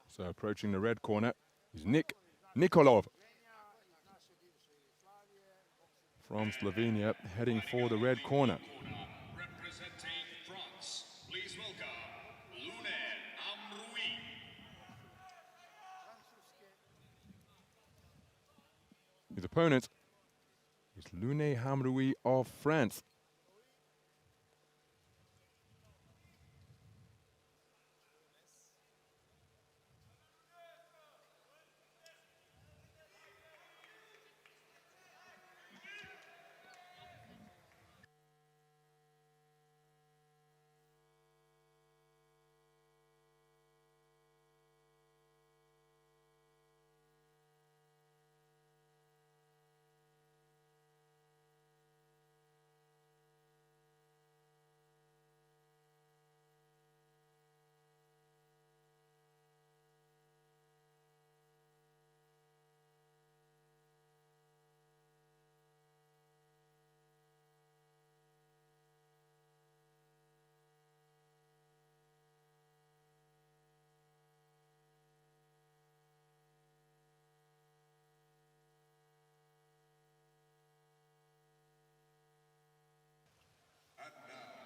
So approaching the red corner is Nikolov from Slovenia, heading for the red corner. Representing France, please welcome Lounes HAMRAOUI. His opponent is Lounes HAMRAOUI of France.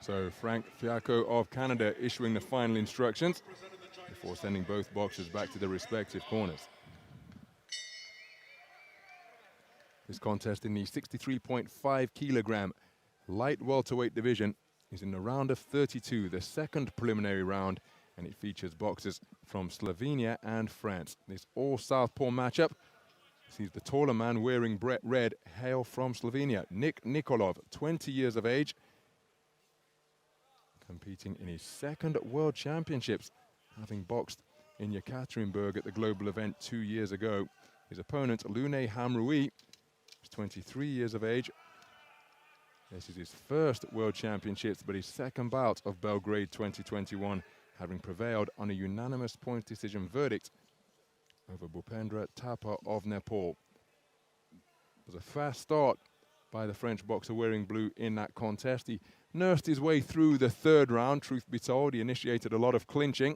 So Frank Fiacco of Canada issuing the final instructions before sending both boxers back to their respective corners. This contest in the 63.5 kilogram light welterweight division is in the round of 32, the second preliminary round, and it features boxers from Slovenia and France. This all southpaw matchup sees the taller man wearing red hail from Slovenia, Nikolov, 20 years of age, competing in his second World Championships, having boxed in Yekaterinburg at the global event 2 years ago. His opponent, Lounes HAMRAOUI, is 23 years of age. This is his first World Championships, but his second bout of Belgrade 2021, having prevailed on a unanimous point decision verdict over Bhupendra Thapa of Nepal. It was a fast start by the French boxer wearing blue in that contest. He nursed his way through the third round, truth be told. He initiated a lot of clinching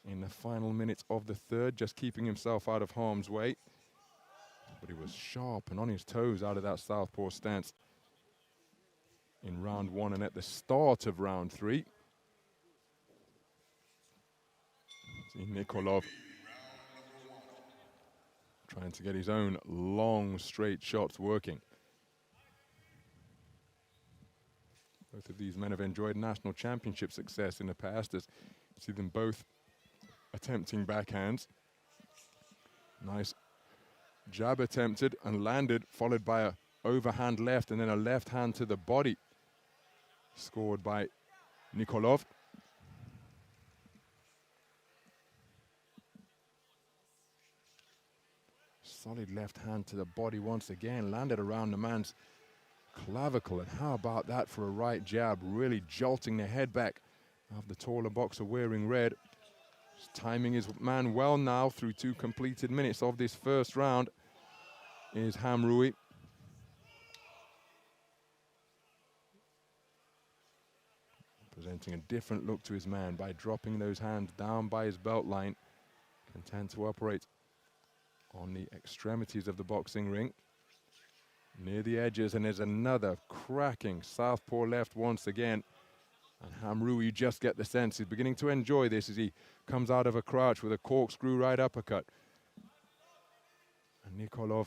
in the final minutes of the third, just keeping himself out of harm's way. But he was sharp and on his toes out of that southpaw stance in round one and at the start of round three. See Nikolov trying to get his own long, straight shots working. Both of these men have enjoyed national championship success in the past, as you see them both attempting backhands. Nice jab attempted and landed, followed by a overhand left and then a left hand to the body, scored by Nikolov. Solid left hand to the body once again, landed around the man's clavicle. And how about that for a right jab, really jolting the head back of the taller boxer wearing red. He's timing his man well now through 2 completed minutes of this first round is HAMRAOUI. Presenting a different look to his man by dropping those hands down by his belt line, content to operate on the extremities of the boxing ring, near the edges, and there's another cracking southpaw left once again. And HAMRAOUI, you just get the sense he's beginning to enjoy this as he comes out of a crouch with a corkscrew right uppercut. And Nikolov,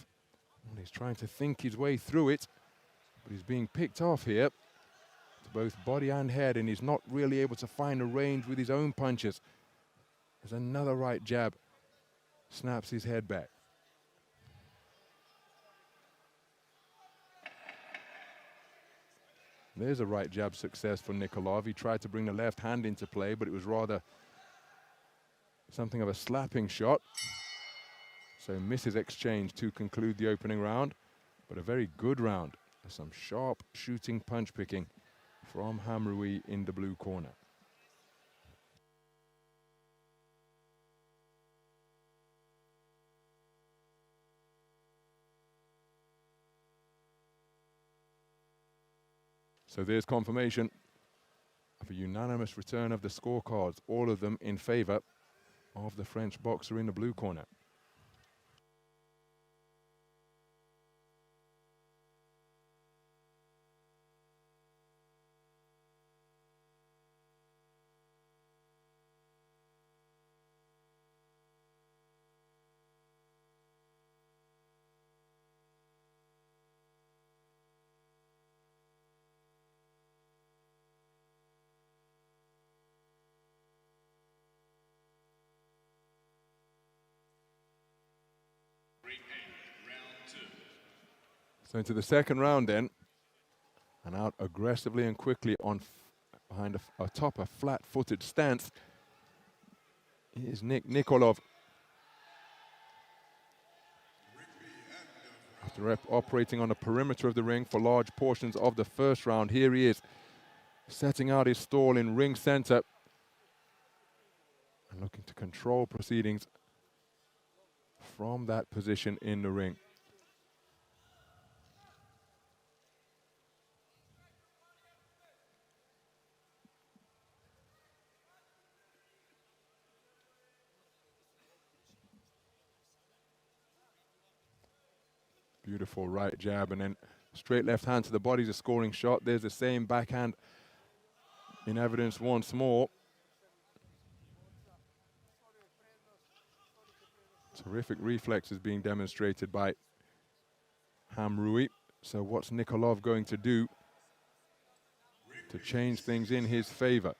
well, he's trying to think his way through it, but he's being picked off here to both body and head, and he's not really able to find a range with his own punches. There's another right jab, snaps his head back. There's a right jab success for Nikolov. He tried to bring the left hand into play, but it was rather something of a slapping shot. So misses exchange to conclude the opening round, but a very good round. Some sharp shooting punch picking from HAMRAOUI in the blue corner. So there's confirmation of a unanimous return of the scorecards, all of them in favor of the French boxer in the blue corner. So into the second round then, and out aggressively and quickly on behind atop a flat-footed stance is Nikolov. After operating on the perimeter of the ring for large portions of the first round, here he is setting out his stall in ring center and looking to control proceedings from that position in the ring. Beautiful right jab and then straight left hand to the body is a scoring shot. There's the same backhand in evidence once more. Terrific reflexes being demonstrated by HAMRAOUI. So what's Nikolov going to do to change things in his favor?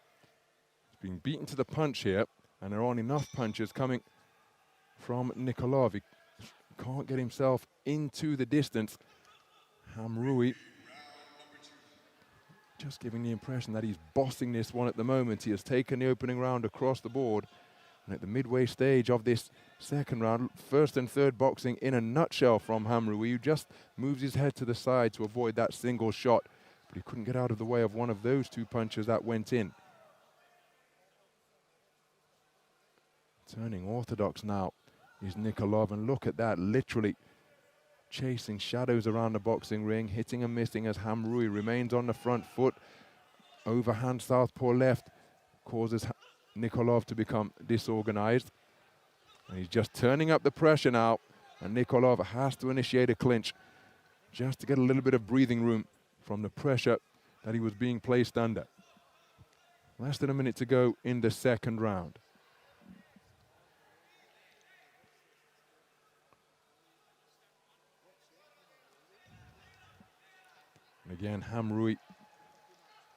He's being beaten to the punch here, and there aren't enough punches coming from Nikolov. He can't get himself into the distance. HAMRAOUI just giving the impression that he's bossing this one at the moment. He has taken the opening round across the board. And at the midway stage of this second round, first and third boxing in a nutshell from HAMRAOUI, who just moves his head to the side to avoid that single shot. But he couldn't get out of the way of one of those two punches that went in. Turning orthodox now is Nikolov, and look at that, literally chasing shadows around the boxing ring, hitting and missing as HAMRAOUI remains on the front foot. Overhand southpaw left causes Nikolov to become disorganized. And he's just turning up the pressure now, and Nikolov has to initiate a clinch just to get a little bit of breathing room from the pressure that he was being placed under. Less than a minute to go in the second round. Again, HAMRAOUI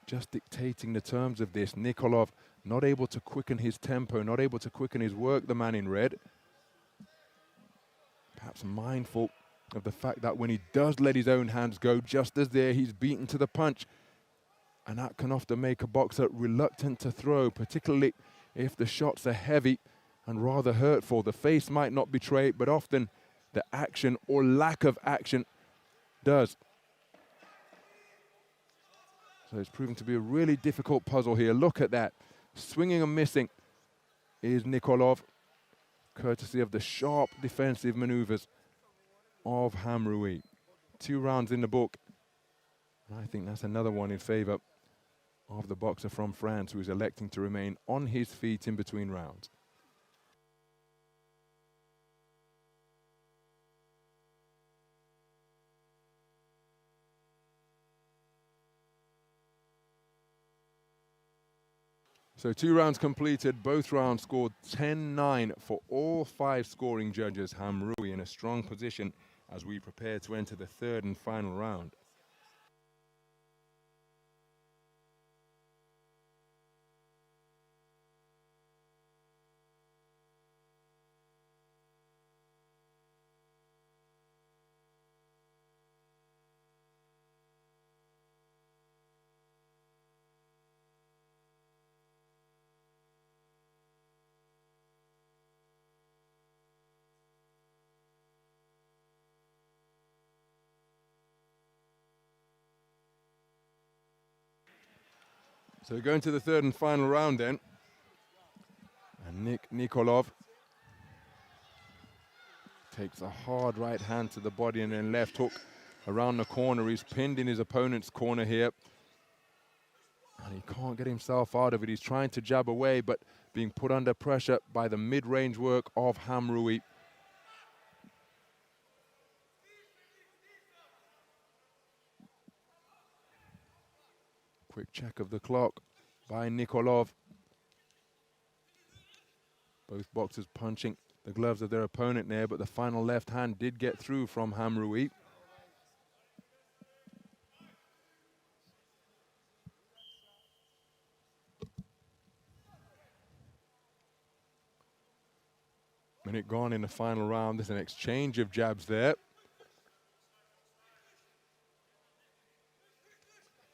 just dictating the terms of this. Nikolov not able to quicken his tempo, not able to quicken his work, the man in red. Perhaps mindful of the fact that when he does let his own hands go, just as there, he's beaten to the punch. And that can often make a boxer reluctant to throw, particularly if the shots are heavy and rather hurtful. The face might not betray it, but often the action or lack of action does. So it's proving to be a really difficult puzzle here. Look at that. Swinging and missing is Nikolov, courtesy of the sharp defensive maneuvers of HAMRAOUI. 2 rounds in the book. And I think that's another one in favor of the boxer from France, who is electing to remain on his feet in between rounds. So 2 rounds completed, both rounds scored 10-9 for all 5 scoring judges. HAMRAOUI in a strong position as we prepare to enter the third and final round. So going to the third and final round then. And Nikolov takes a hard right hand to the body and then left hook around the corner. He's pinned in his opponent's corner here. And he can't get himself out of it. He's trying to jab away, but being put under pressure by the mid-range work of HAMRAOUI. Quick check of the clock by Nikolov. Both boxers punching the gloves of their opponent there, but the final left hand did get through from HAMRAOUI. Minute gone in the final round. There's an exchange of jabs there.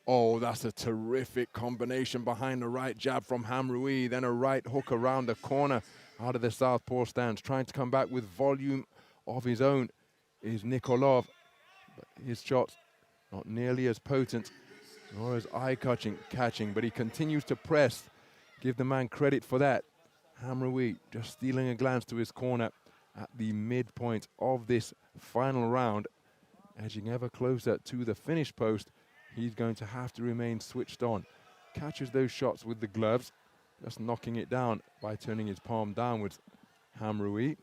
Oh, that's a terrific combination behind the right jab from HAMRAOUI. Then a right hook around the corner out of the southpaw stance. Trying to come back with volume of his own is Nikolov. But his shots not nearly as potent nor as eye-catching, but he continues to press. Give the man credit for that. HAMRAOUI just stealing a glance to his corner at the midpoint of this final round. Edging ever closer to the finish post. He's going to have to remain switched on. Catches those shots with the gloves, just knocking it down by turning his palm downwards. HAMRAOUI.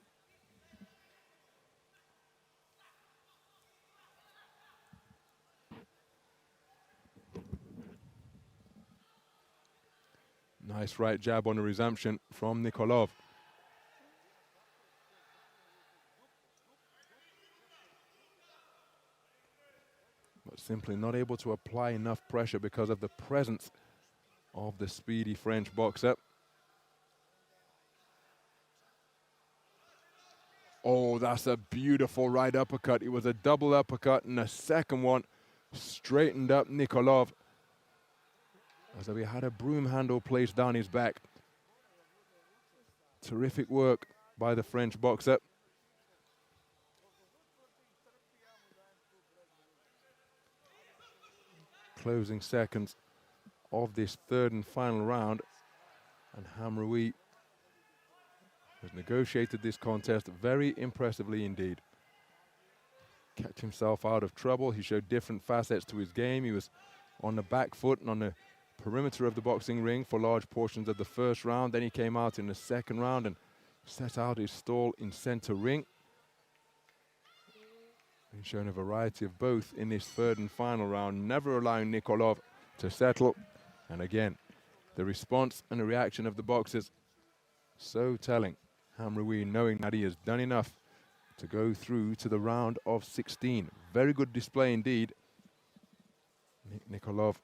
Nice right jab on the resumption from Nikolov. But simply not able to apply enough pressure because of the presence of the speedy French boxer. Oh, that's a beautiful right uppercut. It was a double uppercut, and the second one straightened up Nikolov, as though he had a broom handle placed down his back. Terrific work by the French boxer. Closing seconds of this third and final round, and HAMRAOUI has negotiated this contest very impressively indeed. Kept himself out of trouble. He showed different facets to his game. He was on the back foot and on the perimeter of the boxing ring for large portions of the first round. Then he came out in the second round and set out his stall in center ring. He's shown a variety of both in this third and final round, never allowing Nikolov to settle. And again, the response and the reaction of the boxers, so telling. HAMRAOUI knowing that he has done enough to go through to the round of 16. Very good display indeed. Nikolov,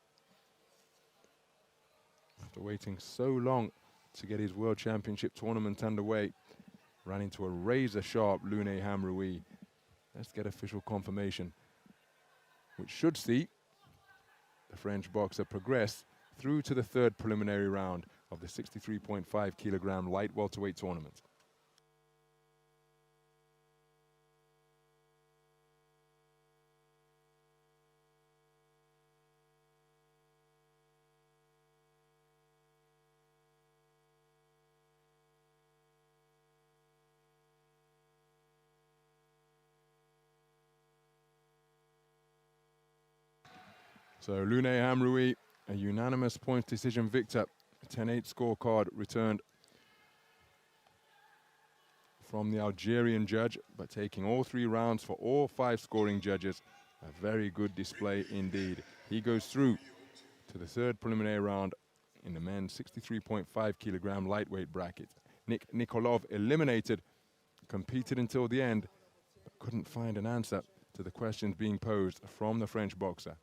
after waiting so long to get his World Championship tournament underway, ran into a razor-sharp Lounes HAMRAOUI. Let's get official confirmation, which should see the French boxer progress through to the third preliminary round of the 63.5 kilogram light welterweight tournament. So Lounes HAMRAOUI, a unanimous points decision victor. A 10-8 scorecard returned from the Algerian judge, but taking all 3 rounds for all 5 scoring judges. A very good display indeed. He goes through to the third preliminary round in the men's 63.5 kilogram lightweight bracket. Nikolov eliminated, competed until the end, but couldn't find an answer to the questions being posed from the French boxer.